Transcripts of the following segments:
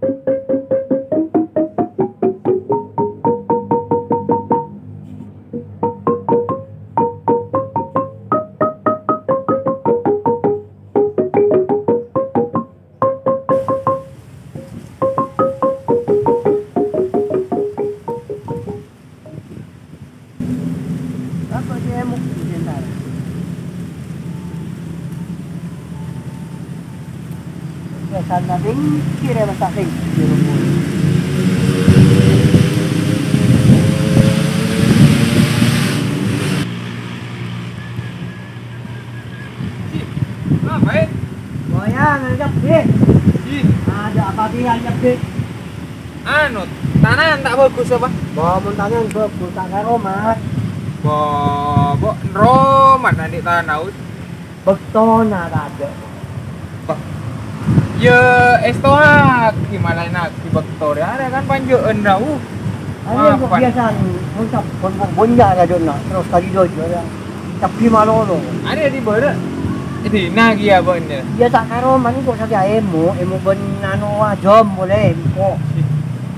Apa dia mau sebentar? Biasanya ringkir ya masak ringkir rumah. Apa ya? Goyang nyepit. Ada apa dia nyepit? Anu, tanah tak bagus apa? Bawa montangan bagus tak karo mas. Bo romat nanti tanah. Bektona ada. Ya estoak gimana nak di bektor ya ada kan panjeueun dah. Ada kok biasa untuk bonja ada dona terus kali dojo ya. Tapi malolo. Ada di beureut. Di nagi ya bener. Dia tak karo man kok saja emu ben anu jom boleh kok.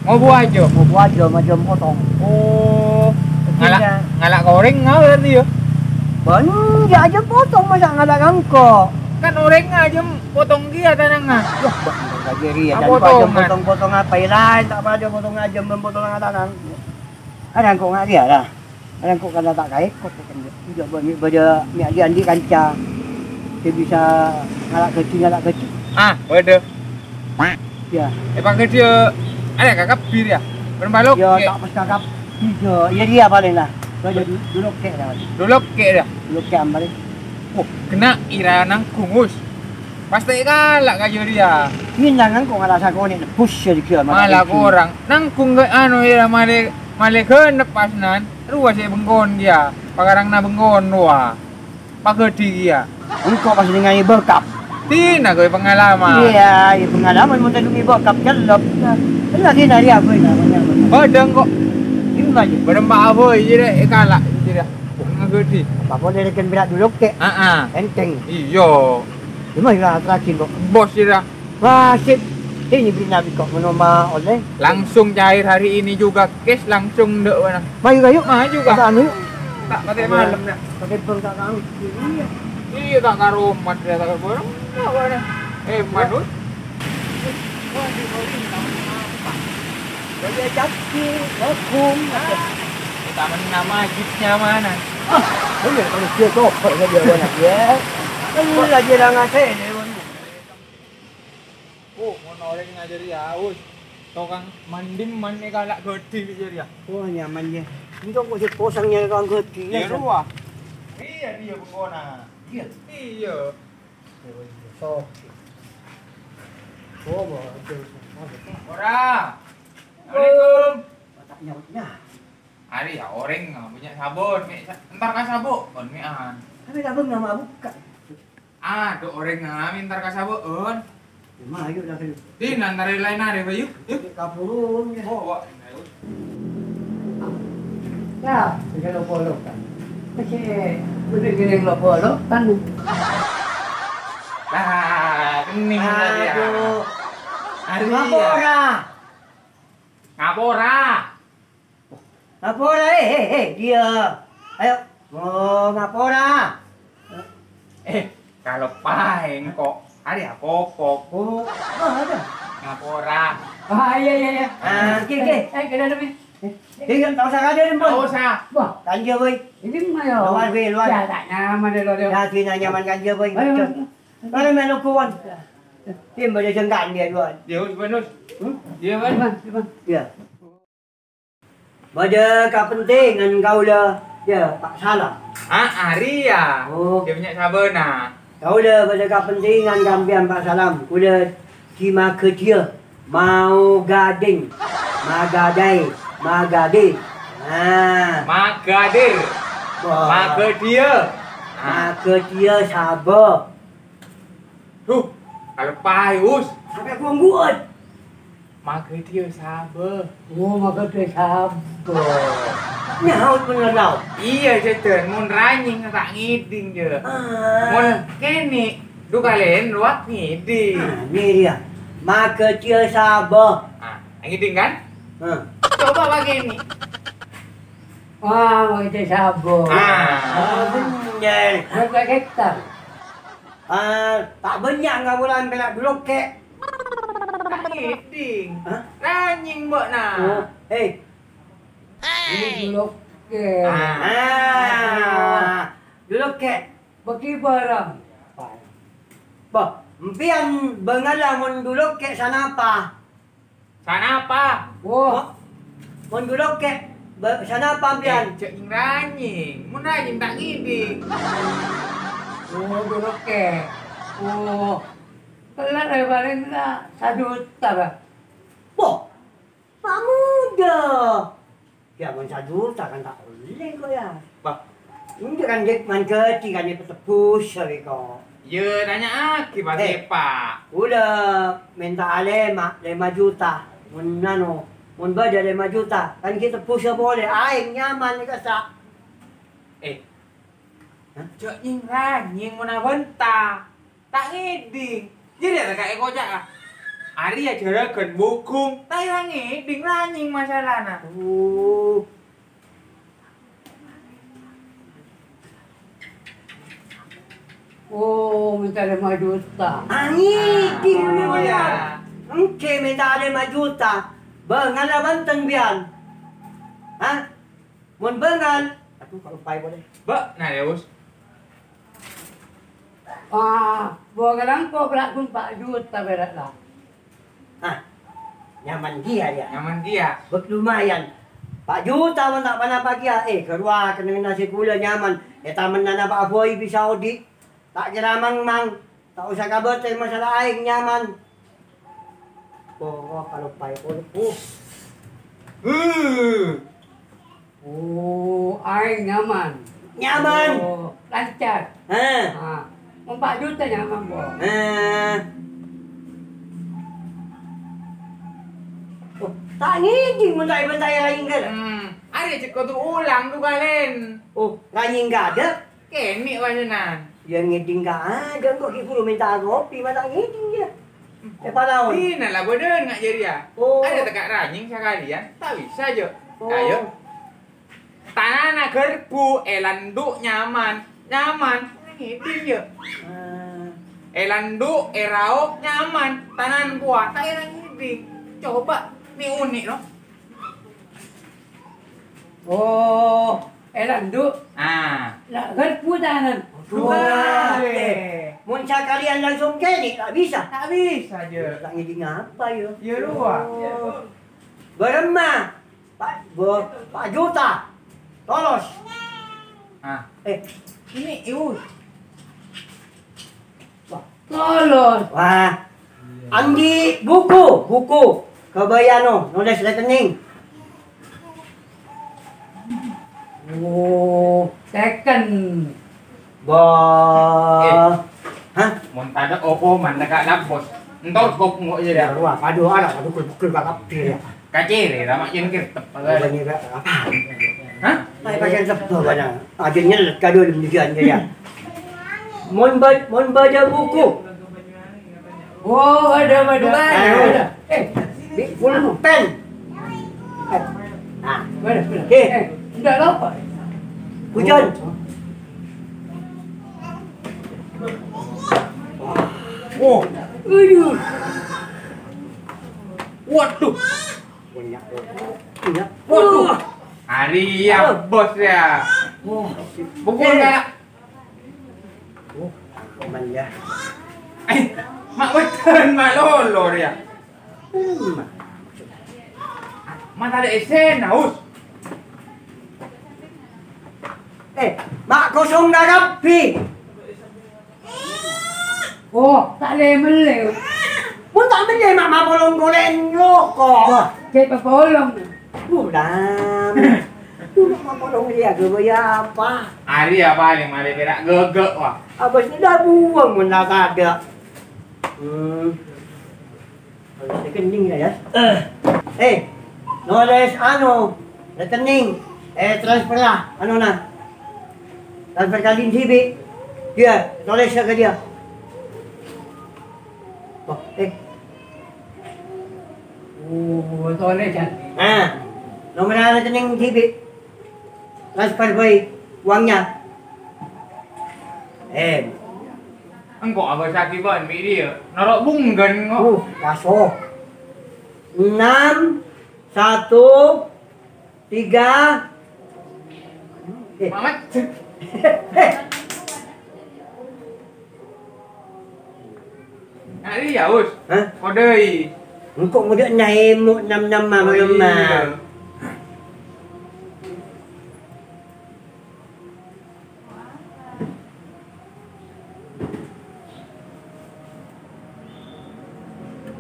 Mau buah aja. Mau buat jom potong. Oh. Ngalak goreng ngau berarti ya. Ben dia aja potong masa ngalak angko. Kan oreng aja potong dia tanangnya. Wah, bang kajeri ya. Apa Dan potong-potong apa lain tak pada potong aja memotong tanang. Ada kok ngak dia lah. Ada kok kada tak kait kok kan dia. Juga baja mi dia andi kanca. Dia bisa ngalak kecil. Ah, waduh. Ya. Pakai dia ada kakak bir ya. Berbalok. Ya tak pas kakap. Ya dia paling lah. Baja dulu kek dah. Dulu kek dah. Dulu kek ambil. Oh, kena ira nang kungus. Pasti galak kayo dia. Minangan kok ngalasa kau ni push dia Malah orang nang kung anu ira male keunep pasnan. Ruas ya bengkon dia. Pagarang na bengkon wah. Pagedi dia. Engkau pas dengan ibu kap. Tina kowe pengalaman. Iya, pengalaman mun tadi ibu kap jelop. Lagi dari apa ini namanya? Badang kok. Ini aja. Berempat apa jadi galak jadi. Ngagedi. Apa boleh rekan berat dulu kek. Enteng. Iyo. Gimana terakhir kok? Bos dia. Wah, sip. Ini beri nabi kok menoma oleh. Langsung cair hari ini juga cash langsung dek mana. Maju kayu. Maju kah? Kita anu. Tak pakai malam dah. Pakai perang kau. Iya tak karo mat dia tak karo. Mana? Manut. Boleh jadi hukum. Taman nama jeepnya mana? Boleh kalau dia tu kalau dia mana dia. Kan lagi dah ngasih ni. Oh, mau orang ngajari ya, us. Tokang mandim man galak gede jadi ya. Oh, nyaman dia. Untuk kau posangnya kau gede. Iya ruah. Iya dia bengkona. Iya. Iya. So. Oh, betul. Ora. Assalamualaikum. Tak nyautnya. Hari ya orang punya sabun. Entar ka sabun mian. Tapi tak pernah nama buka. Do orang ntar ka sabun. Cuma ayo dah kali. Di nanti lain hari bayu. Yuk. Kapurun ya. Oh, wah. Ya, kalau polo kan. Macam gede-gede kalau polo kan. Nah, kening tadi ya. Aduh. Hari Ngapora. Ngapora. Ngapora dia. Ayo. Oh, ngapora. Kalau paeng kok hari ya kokok. Oh, ada. Ngapora. Iya. Oke. Kena demi. Tinggal tak usah ada ni pun. Enggak usah. Wah, kanja boy. Ini mah yo. Luar be, luar. Ya tak nyaman deh lo. Ya kena nyaman kanja boy. Kalau melu kawan. Tim boleh jengkat dia dua. Dia benus. Dia ben. Ya. Pada kepentingan kau lah. Ya, tak salah. Hari ya. Oh. Dia punya sabun nah. Kau dah pada kepentingan gambian Pak Salam. Udah cima kerja. Mau gading. Magadai. Magadi. Magadir. Magadia. Magadia sabar. Kalau payus. Sampai aku buat. Magadia sabar. Oh, maka dia sabar. Nyaut mengenal. Iya, ceten. Mun ranying tak ngiding je. Mun kene. Du kalian luat ngiding. Ni dia. mak kecil sabar. Yang ngiding kan? Coba pakai ini. Wah, mau itu sabun. Bener. Berapa hektar? Tak banyak nggak bulan pelak dulu kek. Ngiding. Ranying mbok nah. Ini dulu ke. Dulu kek. Bagi barang. Bah, mpian bengala mun dulu kek sana apa? Sana apa? Wah, Mun dulu kek sana apa mpian? Cek ing ranying. Mun ranying tak ngiding. dulu ke. Kelar lebarin na 1 juta ba? Boh, Pak muda. Ya mun 1 juta kan tak boleh kok ya. Bah, ini kan dek man kecil kan dia petepus hari kok. ya nanya aki pasti Pak. Udah minta alema 5 juta. Mun nano, mun beda 5 juta. Kan kita push boleh. Aing nyaman ni kasak. Cek ing ranying mun benta. Tak ngiding. Jadi ada kayak kocak ah. Ari ya jarakan bukung. Tak ngiding ranying masalahna. Minta 5 juta. Angin Oh ya. ya. Engke minta 5 juta. Bengal banten bian. Hah? Mun bengal. Aku kalau pai boleh. Ba, nah ya bos. Buat lang ko kung 4 juta berat lah. Nyaman dia dia. Nyaman dia. Lumayan. 4 juta man tak pernah pagi ya. Keluar kena nasi gula nyaman. Taman na ba boy di Saudi. Tak kira mang. Tak usah kabar masalah aing nyaman. Kalau pai boleh. Ay nyaman. Nyaman. Lancar. 4 juta nyaman po. Tak ngijing mun tak bentai lain ke? Ada cek kau tu ulang tu kalian. Lain enggak ada. Kemi wajanan. Yang ngijing enggak ada kok kita minta kopi mah tak ngijing dia. Padahal. Tina lah bodoh nggak jadi ya. Ada tekak ranying sekalian. Tak bisa aja. Ayo. Tanah gerbu, elandu nyaman. Ngiding ya. Elandu, eraok nyaman. Tanan buah, tak elang ngiding. Coba, ini unik loh. Elandu. Lah gerbu tanan. Mun kalian langsung kene tak bisa. Tak bisa aja. Tak ngijing apa ya? Ya luar. Berema. Pak juta. Tolos. Ini ius. Tolong. Wah. Andi buku. Kebayano, nulis rekening. Second. Hah? Mun tada opo man dekat lapos. Entor kok ngok je dah. Wah, padu pukul bakap dia. Kacir dah mak yen kirtep. Banyak apa? Hah? Mai pakai sepuluh banyak. Akhirnya kado demikian ya. Mon baca buku. Ada. Pulpen. Mana? Tidak apa. Hujan. Aduh. Waduh. Banyak. Waduh. Hari ya bos ya. Buku enggak? Aman ya. Mak betul mak lolo dia. Mana ada esen haus. Mak kosong dah rapi. Tak boleh meleu. Pun tak boleh mak bolong-bolong rokok. Cek polong. Udah. Mak bolong dia ke apa? Hari apa paling mari kira gegek wah. Abis ni dah buang pun dah tak ada. Kalau rekening dah ya. Nulis rekening. Transfer lah. Transfer kali TV. Dia, tulis ke dia. Oh, toleh cantik. Nomor ada rekening TV. Transfer boy uangnya. Engkau apa sakit ban dia? Narok bunggan kok. Kaso. 6 1 3 Mamat. Hari ya us. Hah? Kodei. Engkau muda naik 6 malam mah.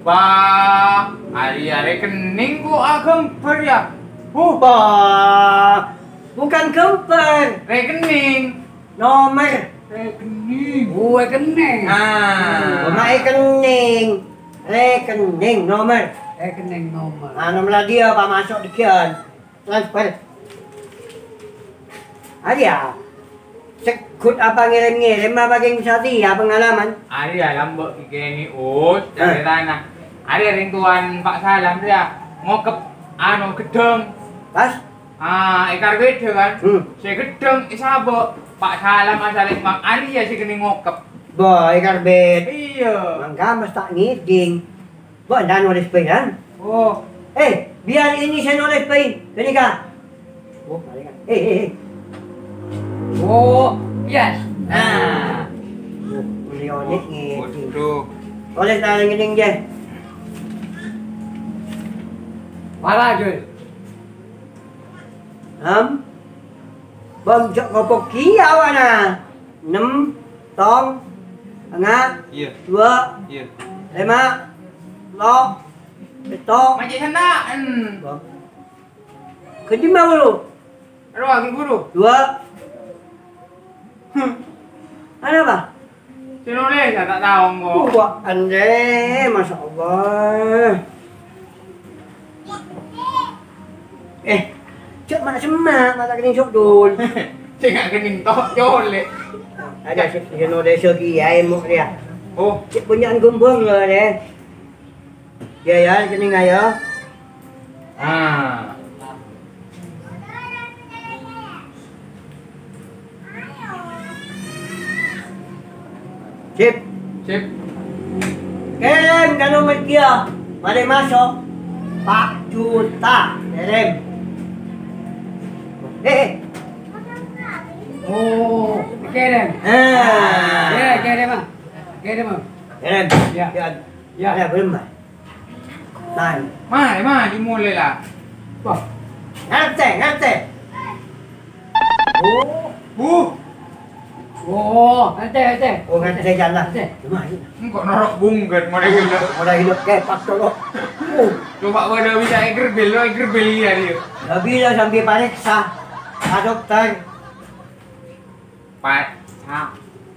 Bah, hari rekening ku kemper ya. Bukan kemper, Rekening. nomor. Rekening. Gue kening. Rumah rekening, nomor. Kening nomor. Nomor dia Pak masuk dikian. Transfer. Ada. Sekut apa ngirim-ngirim apa geng sati ya pengalaman. Hari lambok ini us dari tanah. Hari rintuan Pak Salam dia ngokep gedeng. Pas? Ikar gede kan. Si gedeng isabok Pak Salam asal mak hari ya si kene ngokep. Boy karbet. Iya. Mangga mas tak ngiding. Boy dah nulis kan? Oh, Biar ini saya nulis pain. Ini kah? Mari kan. Oh, yes. Lionit ngiding. waduh. Oleh tak ngiding je. Para je. Bom jok kopok kiau ana. 6 tong tengah Iya. 2 Iya. 5 lo betok Macam sana. kedima dulu Aduh, aku guru. 2 ada apa? Si nulis saya tak tahu kok. Wah ande masya Allah. Cuk mana semak mata kening sok dul. Si nggak kening tok jolek. Ada si nulis segi ya emuk dia. Oh, Cik punya gumbung lah deh. Ya kening ayo. Sip. sip. Kirim ke nomor dia. Mari masuk 4 juta. Kirim. Oh, kirim. Ya, kirim ah. Kirim ah. Kirim. Ya. Ya. Ada belum? Nah. Mari dimulai lah. Wah. Ngerti. Oh, nanti. Oh, ngerti saya jalan. Nanti. Cuma ini. Engkau norok bunggan mau hidup. Orang hidup kepak dulu. Coba pada bisa igerbel ya dia. Lebih lah sampai periksa. Pak dokter. Pak.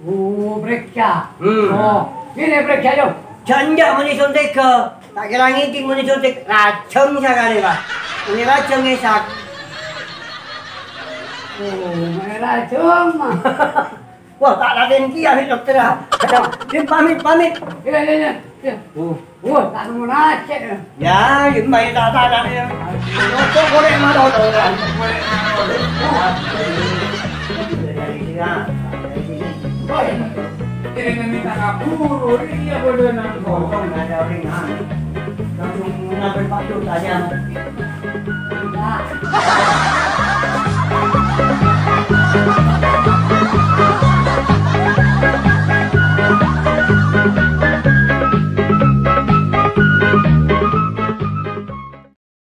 Oh, periksa. Hmm. Oh, ini periksa dong. Janda mau disuntik ke. Tak kira ngiting mau disuntik. Racun sekali Pak. Ini racun ngesak. Oh, merah cuma. Wah, tak laden kia dokter. Dia pamit. Ya. Oh, tak mau nacet. Ya, gimana tak ada ya. Dokter boleh marah orang. Ini minta kabur, ini ya bodoh nangko. Nggak ada orang. Langsung ngambil Pak Dut aja.